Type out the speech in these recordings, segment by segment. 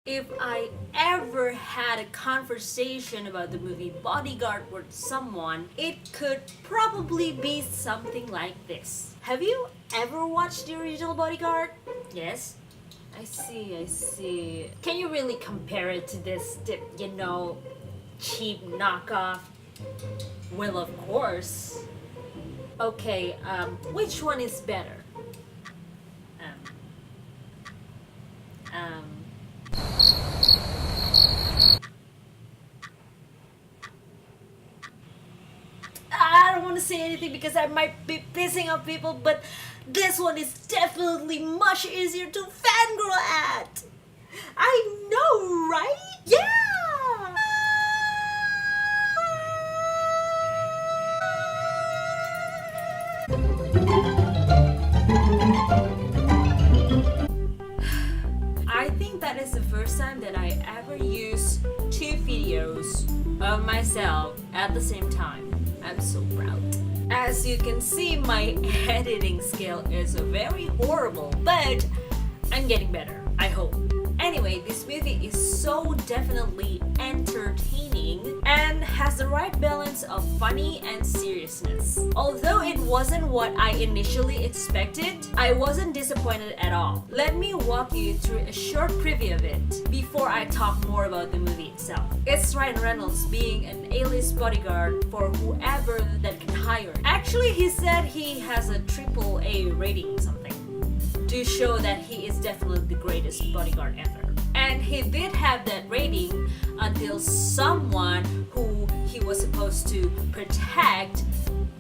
If I ever had a conversation about the movie Bodyguard with someone, it could probably be something like this. Have you ever watched the original Bodyguard? Yes? I see. Can you really compare it to this, cheap knockoff? Well, of course. Okay, which one is better? I don't want to say anything because I might be pissing off people, but this one is definitely much easier to fangirl at. I know, right? Yeah! I think that is the first time that I ever used two videos of myself at the same time. I'm so proud. As you can see, my editing skill is very horrible, but I'm getting better, I hope. Anyway, this movie is so definitely entertaining and has the right balance of funny and seriousness. Although it wasn't what I initially expected, I wasn't disappointed at all. Let me walk you through a short preview of it before I talk more about the movie itself. It's Ryan Reynolds being an A-list bodyguard for whoever that can hire. Actually, he said he has a AAA rating something, to show that he is definitely the greatest bodyguard ever. And he did have that rating until someone who he was supposed to protect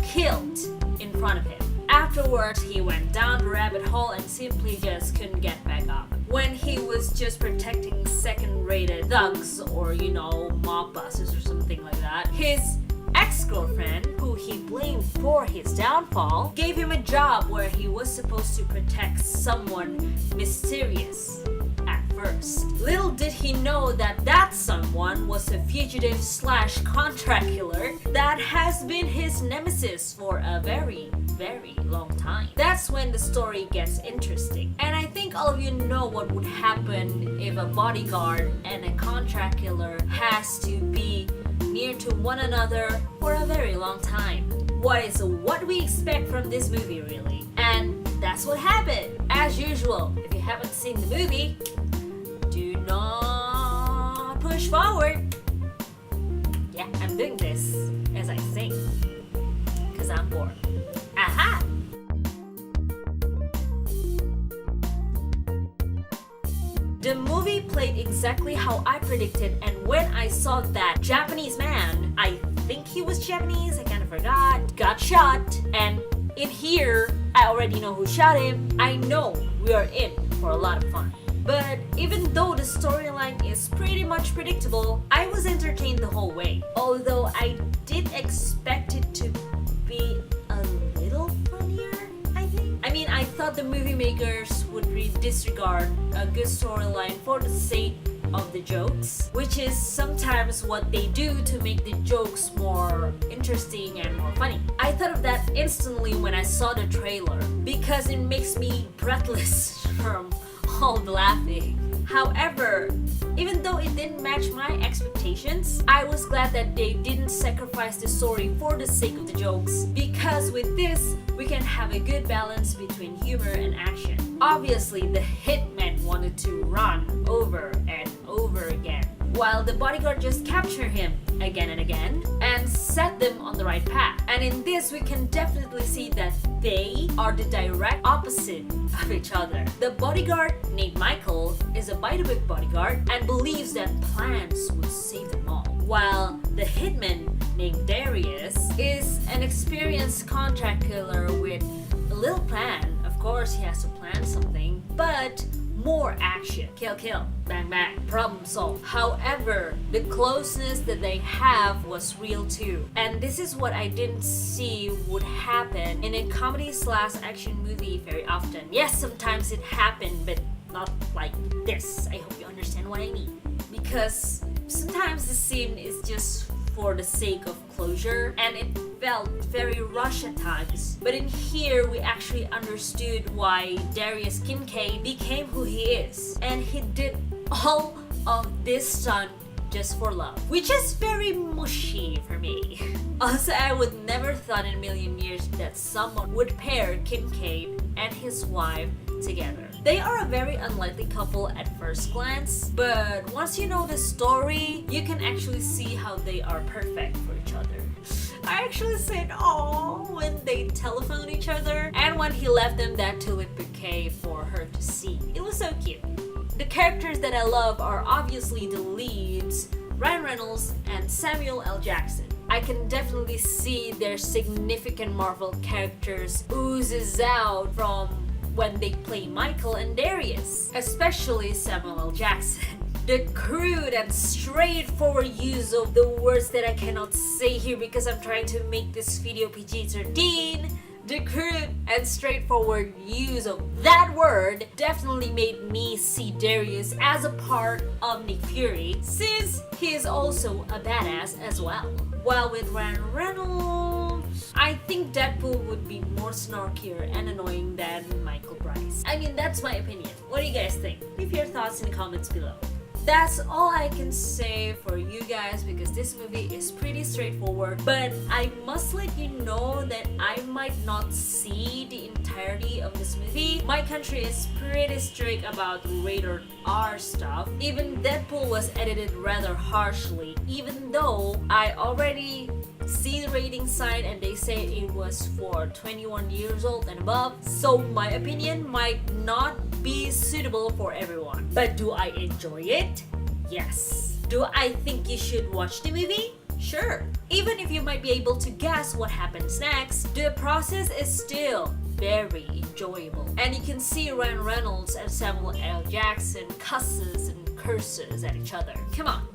killed in front of him. Afterwards, he went down the rabbit hole and simply just couldn't get back up. When he was just protecting second-rated thugs or, mob bosses or something like that, his ex-girlfriend, who he blamed for his downfall, gave him a job where he was supposed to protect someone mysterious at first. Little did he know that that someone was a fugitive / contract killer that has been his nemesis for a very long time. That's when the story gets interesting. And I think all of you know what would happen if a bodyguard and a contract killer has to be near to one another for a very long time. What we expect from this movie, really. And that's what happened. As usual, if you haven't seen the movie, do not push forward. Yeah, I'm doing this as I sing, because I'm bored. Aha! The movie played exactly how I predicted, and when I saw that Japanese man, I think he was Japanese, I kind of forgot, got shot, and in here, I already know who shot him. I know we are in for a lot of fun. But even though the storyline is pretty much predictable, I was entertained the whole way. Although I did expect it to be a little funnier, I think. I thought the movie makers would disregard a good storyline for the sake of the jokes, which is sometimes what they do to make the jokes more interesting and more funny. I thought of that instantly when I saw the trailer, because it makes me breathless from all the laughing. However, even though it didn't match my expectations, I was glad that they didn't sacrifice the story for the sake of the jokes, because with this, we can have a good balance between humor and action. Obviously, the Hitman wanted to run over and over again, while the bodyguard just captured him again and again and set them on the right path. And in this, we can definitely see that they are the direct opposite of each other. The bodyguard named Michael is a by-the-book bodyguard and believes that plans would save them all, while the hitman named Darius is an experienced contract killer with a little plan. Of course, he has to plan something, but more action. Kill, kill, bang, bang, problem solved. However, the closeness that they have was real too. And this is what I didn't see would happen in a comedy / action movie very often. Yes, sometimes it happened, but not like this. I hope you understand what I mean. Because sometimes the scene is just for the sake of closure, and it felt very rushed at times. But in here, we actually understood why Darius Kincaid became who he is, and he did all of this stunt just for love, which is very mushy for me. Also, I would never thought in a million years that someone would pair Kim K and his wife together. They are a very unlikely couple at first glance, but once you know the story, you can actually see how they are perfect for each other. I actually said "aww" when they telephoned each other, and when he left them that tulip bouquet for her to see. It was so cute. The characters that I love are obviously the leads, Ryan Reynolds and Samuel L. Jackson. I can definitely see their significant Marvel characters oozes out from when they play Michael and Darius, especially Samuel L. Jackson. The crude and straightforward use of the words that I cannot say here because I'm trying to make this video PG-13. The crude and straightforward use of that word definitely made me see Darius as a part of Nick Fury, since he is also a badass as well. While with Ryan Reynolds, I think Deadpool would be more snarkier and annoying than Michael Bryce. I mean, that's my opinion. What do you guys think? Leave your thoughts in the comments below. That's all I can say for you guys because this movie is pretty straightforward, but I must let you know that I might not see the entirety of this movie. My country is pretty strict about rated R stuff. Even Deadpool was edited rather harshly, even though I already see the rating site and they say it was for 21 years old and above, so my opinion might not be suitable for everyone. But do I enjoy it? Yes. Do I think you should watch the movie? Sure. Even if you might be able to guess what happens next, the process is still very enjoyable. And you can see Ryan Reynolds and Samuel L. Jackson cusses and curses at each other. Come on.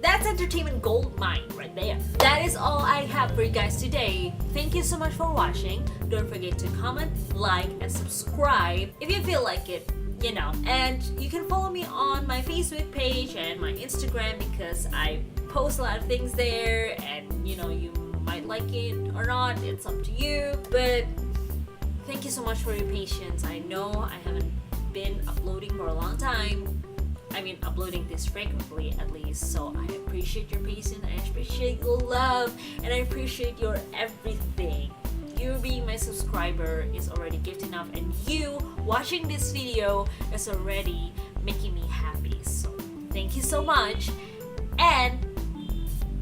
That's entertainment gold mine right there. That is all I have for you guys today. Thank you so much for watching. Don't forget to comment, like, and subscribe if you feel like it, you know. And you can follow me on my Facebook page and my Instagram because I post a lot of things there, and you know, you might like it or not, it's up to you. But thank you so much for your patience. I know I haven't been uploading for a long time. I mean, uploading this frequently at least, so I appreciate your patience, I appreciate your love, and I appreciate your everything. You being my subscriber is already gift enough, and you watching this video is already making me happy. So thank you so much, and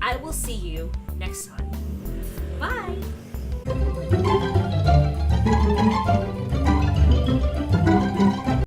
I will see you next time. Bye!